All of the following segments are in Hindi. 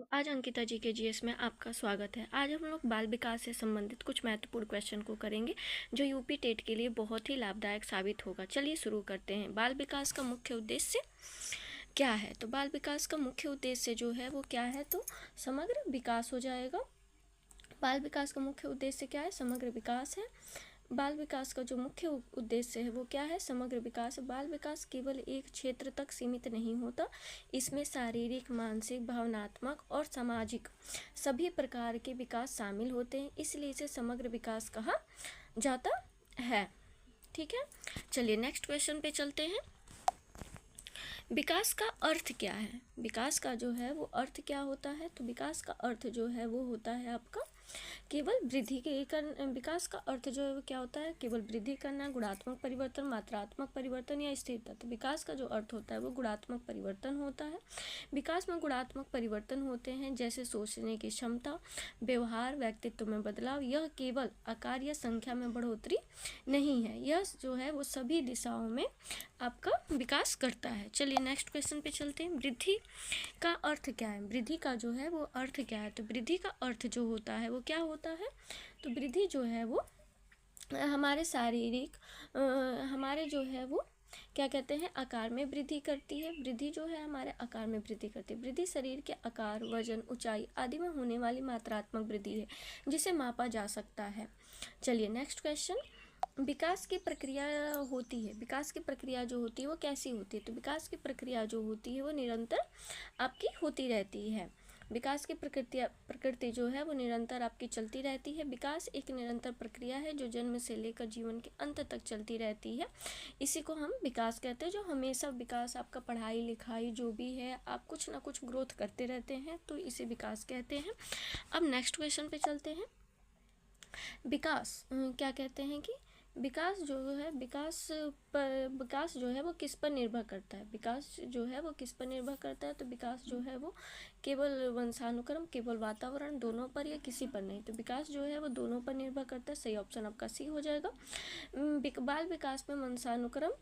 तो आज अंकिता जी के जीएस में आपका स्वागत है। आज हम लोग बाल विकास से संबंधित कुछ महत्वपूर्ण क्वेश्चन को करेंगे जो यूपी टेट के लिए बहुत ही लाभदायक साबित होगा। चलिए शुरू करते हैं। बाल विकास का मुख्य उद्देश्य क्या है? तो बाल विकास का मुख्य उद्देश्य जो है वो क्या है? तो समग्र विकास हो जाएगा। बाल विकास का मुख्य उद्देश्य क्या है? समग्र विकास है। बाल विकास का जो मुख्य उद्देश्य है वो क्या है? समग्र विकास। बाल विकास केवल एक क्षेत्र तक सीमित नहीं होता, इसमें शारीरिक, मानसिक, भावनात्मक और सामाजिक सभी प्रकार के विकास शामिल होते हैं, इसलिए इसे समग्र विकास कहा जाता है। ठीक है, चलिए नेक्स्ट क्वेश्चन पे चलते हैं। विकास का अर्थ क्या है? विकास का जो है वो अर्थ क्या होता है? तो विकास का अर्थ जो है वो होता है आपका केवल वृद्धि के विकास का अर्थ जो है वो क्या होता है? केवल वृद्धि करना, गुणात्मक परिवर्तन, मात्रात्मक परिवर्तन या स्थिरता। तो विकास का जो अर्थ होता है वो गुणात्मक परिवर्तन होता है। विकास में गुणात्मक परिवर्तन होते हैं जैसे सोचने की क्षमता, व्यवहार, व्यक्तित्व में बदलाव। यह केवल आकार या संख्या में बढ़ोतरी नहीं है, यह जो है वो सभी दिशाओं में आपका विकास करता है। चलिए नेक्स्ट क्वेश्चन पे चलते हैं। वृद्धि का अर्थ क्या है? वृद्धि का जो है वो अर्थ क्या है? तो वृद्धि का अर्थ जो होता है वो क्या होता है? तो वृद्धि जो है वो हमारे शारीरिक हमारे जो है वो क्या कहते हैं, आकार में वृद्धि करती है। वृद्धि जो है हमारे आकार में वृद्धि करती है। वृद्धि शरीर के आकार, वजन, ऊंचाई आदि में होने वाली मात्रात्मक वृद्धि है जिसे मापा जा सकता है। चलिए नेक्स्ट क्वेश्चन। विकास की प्रक्रिया होती है। विकास की प्रक्रिया जो होती है वो कैसी होती है? तो विकास की प्रक्रिया जो होती है वो निरंतर आपकी होती रहती है। विकास की प्रकृति जो है वो निरंतर आपकी चलती रहती है। विकास एक निरंतर प्रक्रिया है जो जन्म से लेकर जीवन के अंत तक चलती रहती है। इसी को हम विकास कहते हैं। जो हमेशा विकास आपका पढ़ाई लिखाई जो भी है, आप कुछ ना कुछ ग्रोथ करते रहते हैं, तो इसे विकास कहते हैं। अब नेक्स्ट क्वेश्चन पे चलते हैं। विकास क्या कहते हैं कि विकास जो है विकास जो है वो किस पर निर्भर करता है? विकास जो है वो किस पर निर्भर करता है? तो विकास जो है वो केवल वंशानुक्रम, केवल वातावरण, दोनों पर या किसी पर नहीं। तो विकास जो है वो दोनों पर निर्भर करता है। सही ऑप्शन आपका सी हो जाएगा। बाल विकास में वंशानुक्रम,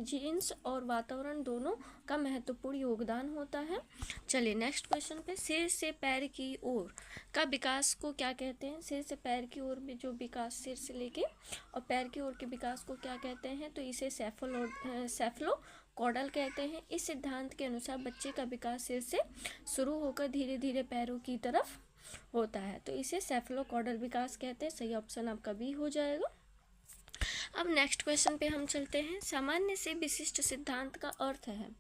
जीन्स और वातावरण दोनों का महत्वपूर्ण योगदान होता है। चलिए नेक्स्ट क्वेश्चन पे। सिर से पैर की ओर का विकास को क्या कहते हैं? सिर से पैर की ओर में जो विकास, सिर से लेके और पैर की ओर के विकास को क्या कहते हैं? तो इसे सेफलोकॉडल कहते हैं। इस सिद्धांत के अनुसार बच्चे का विकास सिर से शुरू होकर धीरे धीरे पैरों की तरफ होता है, तो इसे सेफलोकॉडल विकास कहते हैं। सही ऑप्शन आपका बी हो जाएगा। अब नेक्स्ट क्वेश्चन पे हम चलते हैं। सामान्य से विशिष्ट सिद्धांत का अर्थ है।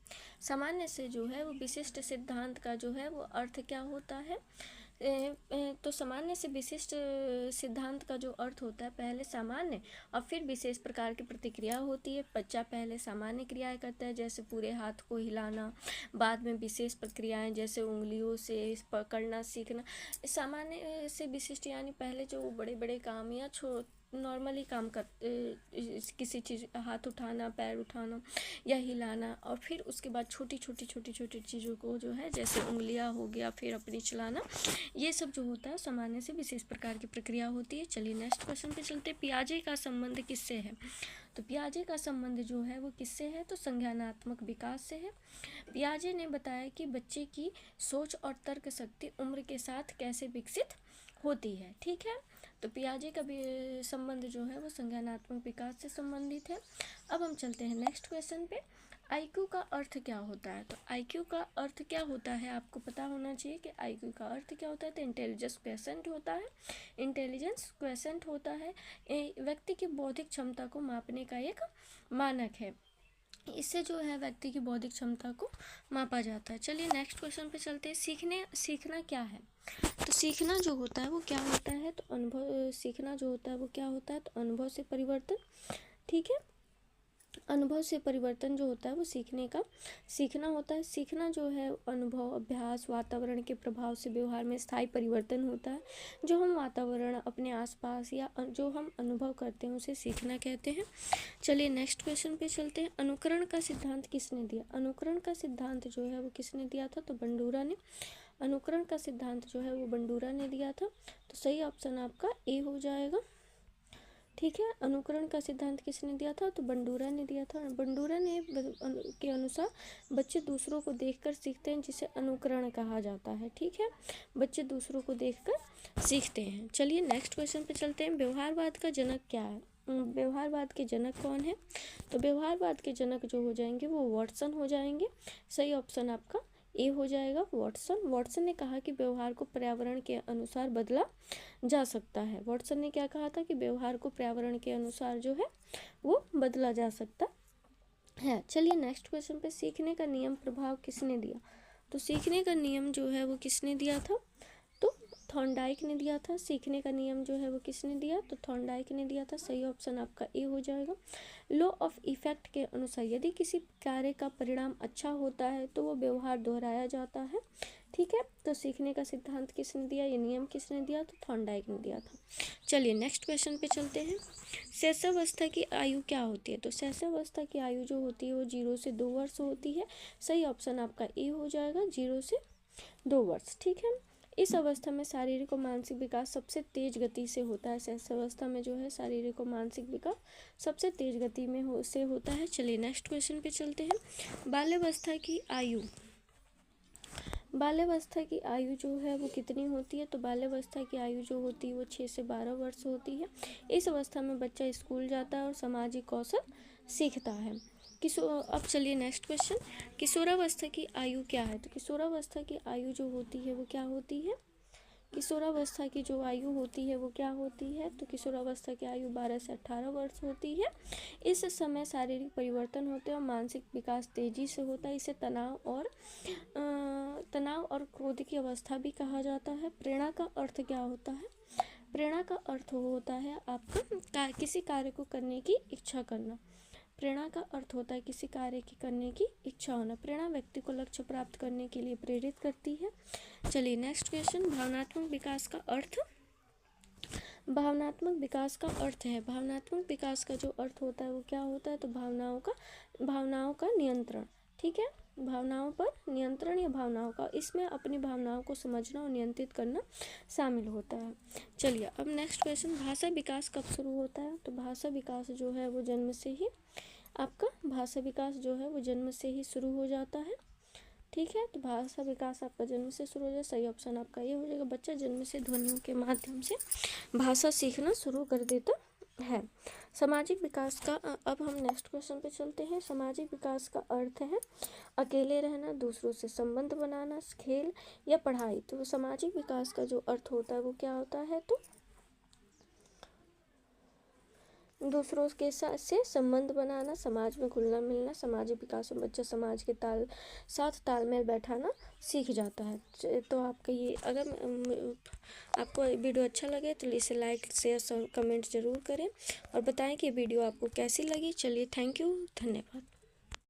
सामान्य से जो है वो विशिष्ट सिद्धांत का जो है वो अर्थ क्या होता है? तो सामान्य से विशिष्ट सिद्धांत का जो अर्थ होता है, पहले सामान्य और फिर विशेष प्रकार की प्रतिक्रिया होती है। बच्चा पहले सामान्य क्रियाएं करता है जैसे पूरे हाथ को हिलाना, बाद में विशेष प्रक्रियाएं जैसे उंगलियों से पकड़ना सीखना। सामान्य से विशिष्ट यानी पहले जो बड़े बड़े काम या नॉर्मली काम कर किसी चीज़, हाथ उठाना, पैर उठाना या हिलाना, और फिर उसके बाद छोटी छोटी चीज़ों को जो है जैसे उंगलियां हो गया, फिर अपनी चलाना, ये सब जो होता है सामान्य से विशेष प्रकार की प्रक्रिया होती है। चलिए नेक्स्ट क्वेश्चन पे चलते। पियाजे का संबंध किससे है? तो पियाजे का संबंध जो है वो किससे है? तो संज्ञानात्मक विकास से है। पियाजे ने बताया कि बच्चे की सोच और तर्क शक्ति उम्र के साथ कैसे विकसित होती है। ठीक है, तो पियाजे का भी संबंध जो है वो संज्ञानात्मक विकास से संबंधित है। अब हम चलते हैं नेक्स्ट क्वेश्चन पे। आईक्यू का अर्थ क्या होता है? तो आईक्यू का अर्थ क्या होता है आपको पता होना चाहिए कि आईक्यू का अर्थ क्या होता है। तो इंटेलिजेंस क्वेश्चन होता है। इंटेलिजेंस क्वेश्चन होता है व्यक्ति की बौद्धिक क्षमता को मापने का एक मानक है। इससे जो है व्यक्ति की बौद्धिक क्षमता को मापा जाता है। चलिए नेक्स्ट क्वेश्चन पे चलते हैं। सीखना क्या है? तो सीखना जो होता है वो क्या होता है? तो अनुभव। सीखना जो होता है वो क्या होता है? तो अनुभव से परिवर्तन। ठीक है, अनुभव से परिवर्तन जो होता है वो सीखना होता है। सीखना जो है अनुभव, अभ्यास, वातावरण के प्रभाव से व्यवहार में स्थायी परिवर्तन होता है। जो हम वातावरण, अपने आसपास या जो हम अनुभव करते हैं उसे सीखना कहते हैं। चलिए नेक्स्ट क्वेश्चन पे चलते हैं। अनुकरण का सिद्धांत किसने दिया? अनुकरण का सिद्धांत जो है वो किसने दिया था? तो बंडूरा ने। अनुकरण का सिद्धांत जो है वो बंडूरा ने दिया था। तो सही ऑप्शन आपका ए हो जाएगा। ठीक है। अनुकरण का सिद्धांत किसने दिया था? तो बंडूरा ने दिया था। बंडूरा ने के अनुसार बच्चे दूसरों को देखकर सीखते हैं, जिसे अनुकरण कहा जाता है। ठीक है, बच्चे दूसरों को देखकर सीखते हैं। चलिए नेक्स्ट क्वेश्चन पे चलते हैं। व्यवहारवाद का जनक क्या है? व्यवहारवाद के जनक कौन है? तो व्यवहारवाद के जनक जो हो जाएंगे वो वाटसन हो जाएंगे। सही ऑप्शन आपका ए हो जाएगा, वाटसन। वाटसन ने कहा कि व्यवहार को पर्यावरण के अनुसार बदला जा सकता है। वाटसन ने क्या कहा था? कि व्यवहार को पर्यावरण के अनुसार जो है वो बदला जा सकता है। चलिए नेक्स्ट क्वेश्चन पे, सीखने का नियम प्रभाव किसने दिया? तो सीखने का नियम जो है वो किसने दिया था? तो थॉर्नडाइक ने दिया था। सीखने का नियम जो है वो किसने दिया? तो थॉर्नडाइक ने दिया था। सही ऑप्शन आपका ए हो जाएगा। लॉ ऑफ इफेक्ट के अनुसार यदि किसी कार्य का परिणाम अच्छा होता है तो वो व्यवहार दोहराया जाता है। ठीक है, तो सीखने का सिद्धांत किसने दिया, ये नियम किसने दिया? तो थॉर्नडाइक ने दिया था। चलिए नेक्स्ट क्वेश्चन पे चलते हैं। शैशवावस्था की आयु क्या होती है? तो शैशवावस्था की आयु जो होती है वो 0 से 2 वर्ष होती है। सही ऑप्शन आपका ए हो जाएगा, 0 से 2 वर्ष। ठीक है, इस अवस्था में शारीरिक और मानसिक विकास सबसे तेज गति से होता है। शैशवावस्था में जो है शारीरिक और मानसिक विकास सबसे तेज गति में होता है। चलिए नेक्स्ट क्वेश्चन पे चलते हैं। बाल्यावस्था की आयु, बाल्यावस्था की आयु जो है वो कितनी होती है? तो बाल्यावस्था की आयु जो होती है वो 6 से 12 वर्ष होती है। इस अवस्था में बच्चा स्कूल जाता है और सामाजिक कौशल सीखता है। अब चलिए नेक्स्ट क्वेश्चन, किशोरावस्था की आयु क्या है? तो किशोरावस्था की आयु जो होती है वो क्या होती है? किशोरावस्था की जो आयु होती है वो क्या होती है? तो किशोरावस्था की आयु 12 से 18 वर्ष होती है। इस समय शारीरिक परिवर्तन होते हैं और मानसिक विकास तेजी से होता है। इसे तनाव और क्रोध की अवस्था भी कहा जाता है। प्रेरणा का अर्थ क्या होता है? प्रेरणा का अर्थ होता है आपका किसी कार्य को करने की इच्छा करना। प्रेरणा का अर्थ होता है किसी कार्य की करने की इच्छा होना। प्रेरणा व्यक्ति को लक्ष्य प्राप्त करने के लिए प्रेरित करती है। चलिए नेक्स्ट क्वेश्चन, भावनात्मक विकास का अर्थ। भावनात्मक विकास का अर्थ है, भावनात्मक विकास का जो अर्थ होता है वो क्या होता है? तो भावनाओं का नियंत्रण। ठीक है, भावनाओं पर नियंत्रण या भावनाओं का, इसमें अपनी भावनाओं को समझना और नियंत्रित करना शामिल होता है। चलिए अब नेक्स्ट क्वेश्चन, भाषा विकास कब शुरू होता है? तो भाषा विकास जो है वो जन्म से ही शुरू हो जाता है। ठीक है, तो भाषा विकास आपका जन्म से शुरू हो जाए। सही ऑप्शन आपका ये हो जाएगा, बच्चा जन्म से ध्वनियों के माध्यम से भाषा सीखना शुरू कर देता है। सामाजिक विकास का, अब हम नेक्स्ट क्वेश्चन पे चलते हैं। सामाजिक विकास का अर्थ है अकेले रहना, दूसरों से संबंध बनाना, खेल या पढ़ाई। तो सामाजिक विकास का जो अर्थ होता है वो क्या होता है? तो दूसरों के साथ से संबंध बनाना, समाज में घुलना मिलना। सामाजिक विकास में बच्चा समाज के साथ तालमेल बैठाना सीख जाता है। तो आपका ये, अगर आपको वीडियो अच्छा लगे तो इसे लाइक शेयर कमेंट ज़रूर करें और बताएं कि वीडियो आपको कैसी लगी। चलिए थैंक यू, धन्यवाद।